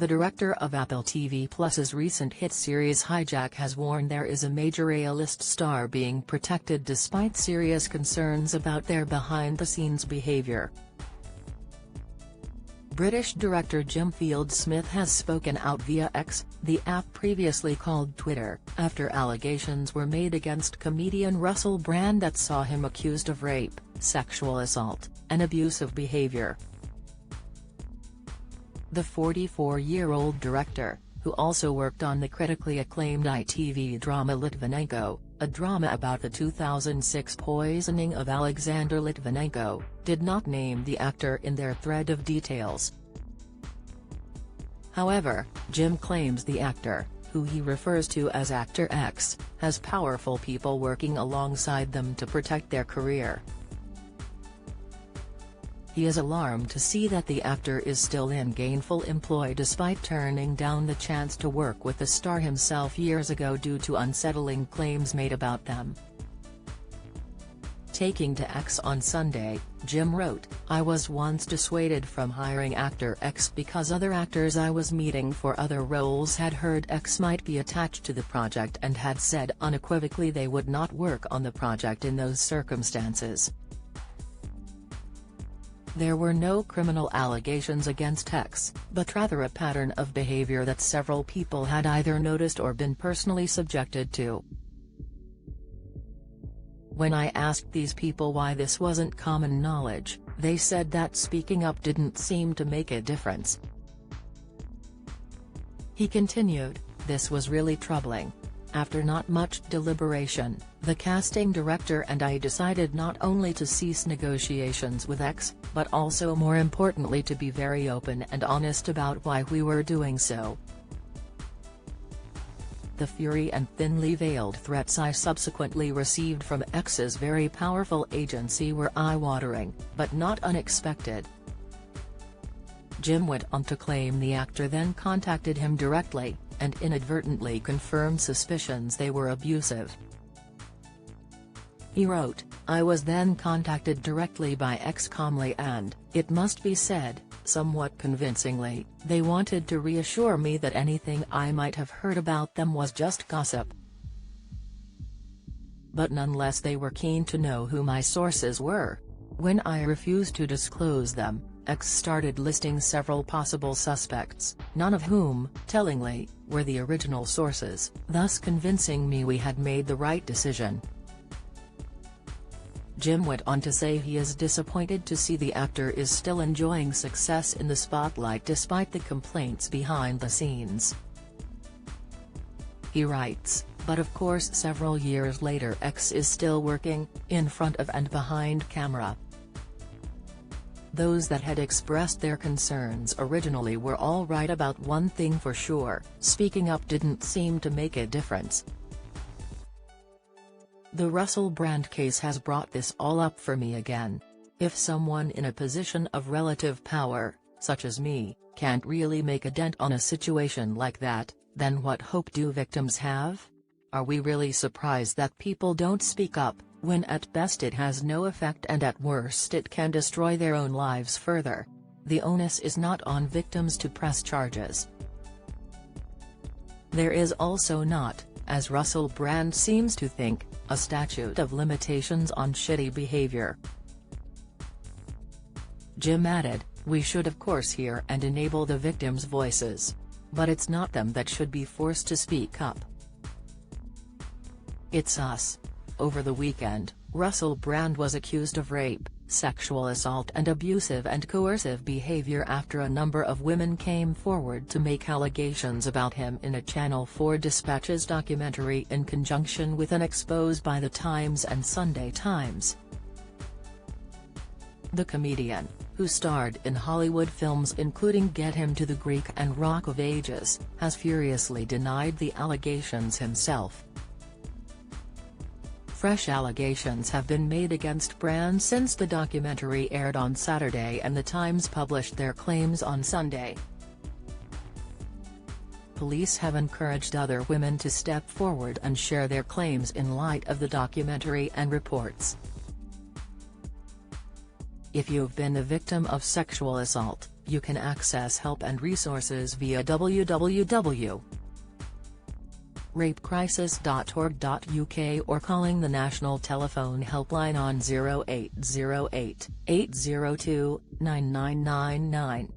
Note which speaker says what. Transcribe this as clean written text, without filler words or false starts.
Speaker 1: The director of Apple TV Plus's recent hit series Hijack has warned there is a major A-list star being protected despite serious concerns about their behind-the-scenes behavior. British director Jim Field-Smith has spoken out via X, the app previously called Twitter, after allegations were made against comedian Russell Brand that saw him accused of rape, sexual assault, and abusive behavior. The 44-year-old director, who also worked on the critically acclaimed ITV drama Litvinenko, a drama about the 2006 poisoning of Alexander Litvinenko, did not name the actor in their thread of details. However, Jim claims the actor, who he refers to as Actor X, has powerful people working alongside them to protect their career. He is alarmed to see that the actor is still in gainful employ despite turning down the chance to work with the star himself years ago due to unsettling claims made about them. Taking to X on Sunday, Jim wrote, "I was once dissuaded from hiring Actor X because other actors I was meeting for other roles had heard X might be attached to the project and had said unequivocally they would not work on the project in those circumstances." There were no criminal allegations against X, but rather a pattern of behavior that several people had either noticed or been personally subjected to. When I asked these people why this wasn't common knowledge, they said that speaking up didn't seem to make a difference. He continued, "This was really troubling. After not much deliberation, the casting director and I decided not only to cease negotiations with X, but also more importantly to be very open and honest about why we were doing so." The fury and thinly veiled threats I subsequently received from X's very powerful agency were eye-watering, but not unexpected. Jim went on to claim the actor then contacted him directly, and inadvertently confirmed suspicions they were abusive. He wrote, "I was then contacted directly by X calmly and, it must be said, somewhat convincingly, they wanted to reassure me that anything I might have heard about them was just gossip. But nonetheless they were keen to know who my sources were. When I refused to disclose them, X started listing several possible suspects, none of whom, tellingly, were the original sources, thus convincing me we had made the right decision." Jim went on to say he is disappointed to see the actor is still enjoying success in the spotlight despite the complaints behind the scenes. He writes, "But of course several years later X is still working, in front of and behind camera. Those that had expressed their concerns originally were all right about one thing for sure, speaking up didn't seem to make a difference. The Russell Brand case has brought this all up for me again. If someone in a position of relative power, such as me, can't really make a dent on a situation like that, then what hope do victims have? Are we really surprised that people don't speak up, when at best it has no effect and at worst it can destroy their own lives further? The onus is not on victims to press charges. There is also not, as Russell Brand seems to think, a statute of limitations on shitty behavior." Jim added, "We should of course hear and enable the victims' voices. But it's not them that should be forced to speak up. It's us." Over the weekend, Russell Brand was accused of rape, sexual assault and abusive and coercive behavior after a number of women came forward to make allegations about him in a Channel 4 Dispatches documentary in conjunction with an expose by The Times and Sunday Times. The comedian, who starred in Hollywood films including Get Him to the Greek and Rock of Ages, has furiously denied the allegations himself. Fresh allegations have been made against Brand since the documentary aired on Saturday and The Times published their claims on Sunday. Police have encouraged other women to step forward and share their claims in light of the documentary and reports. If you've been the victim of sexual assault, You can access help and resources via www.rapecrisis.org.uk or calling the national telephone helpline on 0808 802 9999.